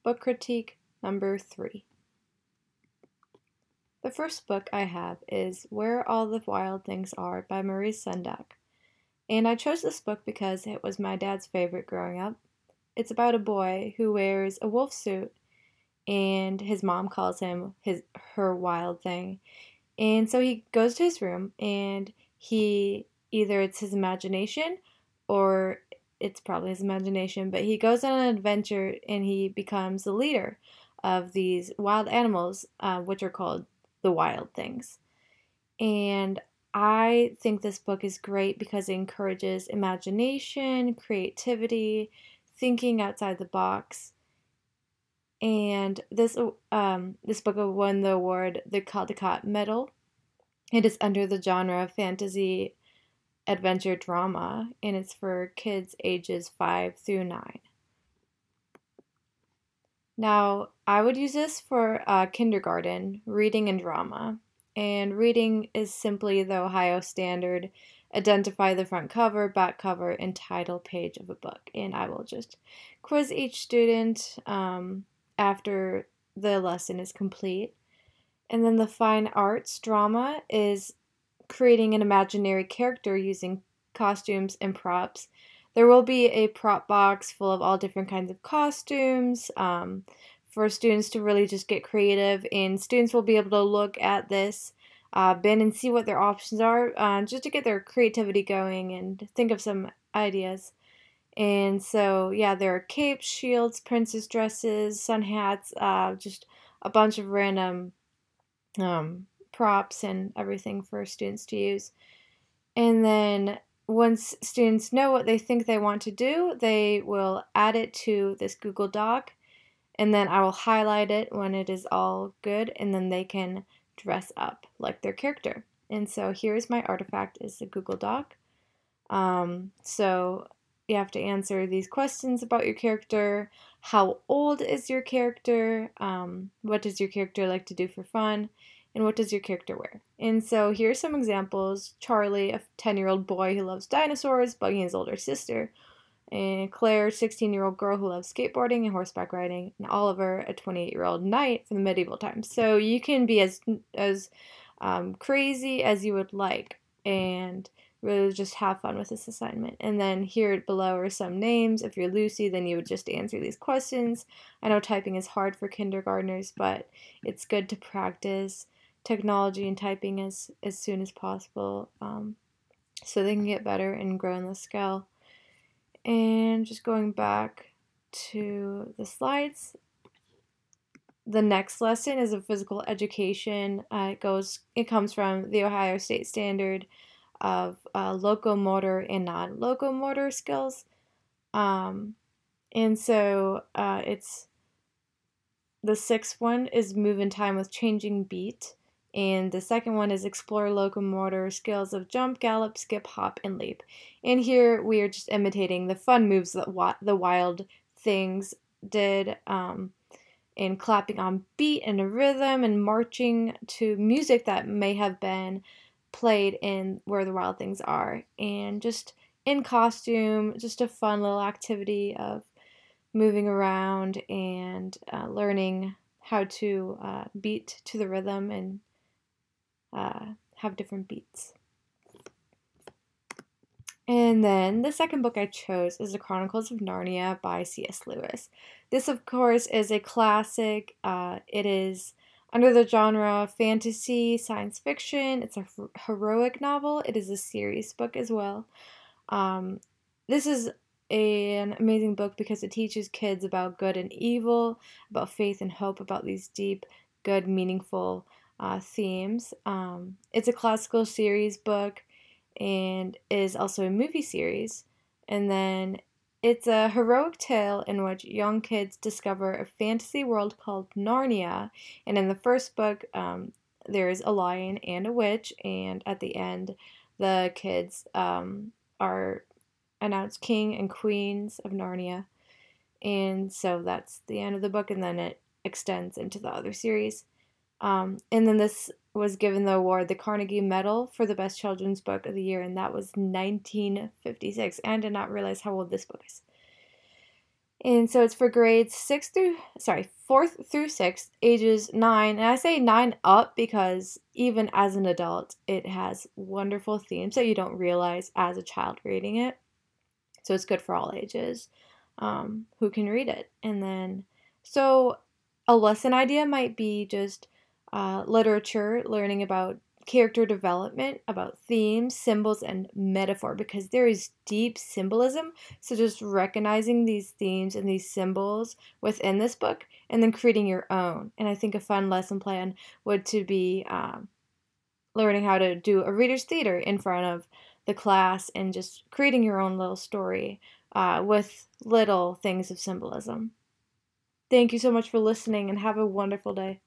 book critique number 3. The first book I have is Where All the Wild Things Are by Maurice Sendak. And I chose this book because it was my dad's favorite growing up. It's about a boy who wears a wolf suit and his mom calls him her wild thing. And so he goes to his room and he either it's his imagination or it's probably his imagination, but he goes on an adventure and he becomes the leader of these wild animals, which are called the wild things. And I think this book is great because it encourages imagination, creativity, thinking outside the box. And this book won the award, the Caldecott Medal. It is under the genre of fantasy adventure drama, and it's for kids ages 5 through 9. Now, I would use this for kindergarten, reading and drama. And reading is simply the Ohio Standard. Identify the front cover, back cover, and title page of a book. And I will just quiz each student after the lesson is complete. And then the fine arts drama is creating an imaginary character using costumes and props. There will be a prop box full of all different kinds of costumes for students to really just get creative, and students will be able to look at this bin and see what their options are just to get their creativity going and think of some ideas. And so, yeah, there are capes, shields, princess dresses, sun hats, just a bunch of random props and everything for students to use. And then once students know what they think they want to do, they will add it to this Google Doc, and then I will highlight it when it is all good, and then they can dress up like their character. And so here's my artifact is the Google Doc. So you have to answer these questions about your character. How old is your character? What does your character like to do for fun? And what does your character wear? And so here's some examples. Charlie, a 10-year-old boy who loves dinosaurs, bugging his older sister. And Claire, 16-year-old girl who loves skateboarding and horseback riding. And Oliver, a 28-year-old knight from the medieval times. So you can be as crazy as you would like and really just have fun with this assignment. And then here below are some names. If you're Lucy, then you would just answer these questions. I know typing is hard for kindergartners, but it's good to practice technology and typing as soon as possible so they can get better and grow in the skill. And just going back to the slides, the next lesson is a physical education. It comes from the Ohio State Standard of locomotor and non-locomotor skills. And so it's the sixth one is move in time with changing beat. And the second one is explore locomotor skills of jump, gallop, skip, hop, and leap. And here we are just imitating the fun moves that the wild things did, and clapping on beat and a rhythm and marching to music that may have been played in Where the Wild Things Are. And just in costume, just a fun little activity of moving around and learning how to beat to the rhythm and have different beats. And then the second book I chose is The Chronicles of Narnia by C.S. Lewis. This, of course, is a classic. It is under the genre fantasy, science fiction. It's a heroic novel. It is a series book as well. This is an amazing book because it teaches kids about good and evil, about faith and hope, about these deep, good, meaningful themes. It's a classical series book and is also a movie series. And then it's a heroic tale in which young kids discover a fantasy world called Narnia. And in the first book, there's a lion and a witch, and at the end, the kids are announced king and queens of Narnia. And so that's the end of the book, and then it extends into the other series. And then this was given the award, the Carnegie Medal, for the best children's book of the year, and that was 1956. And I did not realize how old this book is. And so it's for grades 4th through 6th, ages 9. And I say 9 up because even as an adult, it has wonderful themes that you don't realize as a child reading it. So it's good for all ages who can read it. And then, so a lesson idea might be just literature, learning about character development, about themes, symbols, and metaphor, because there is deep symbolism. So just recognizing these themes and these symbols within this book and then creating your own. And I think a fun lesson plan would to be learning how to do a reader's theater in front of the class and just creating your own little story with little things of symbolism. Thank you so much for listening and have a wonderful day.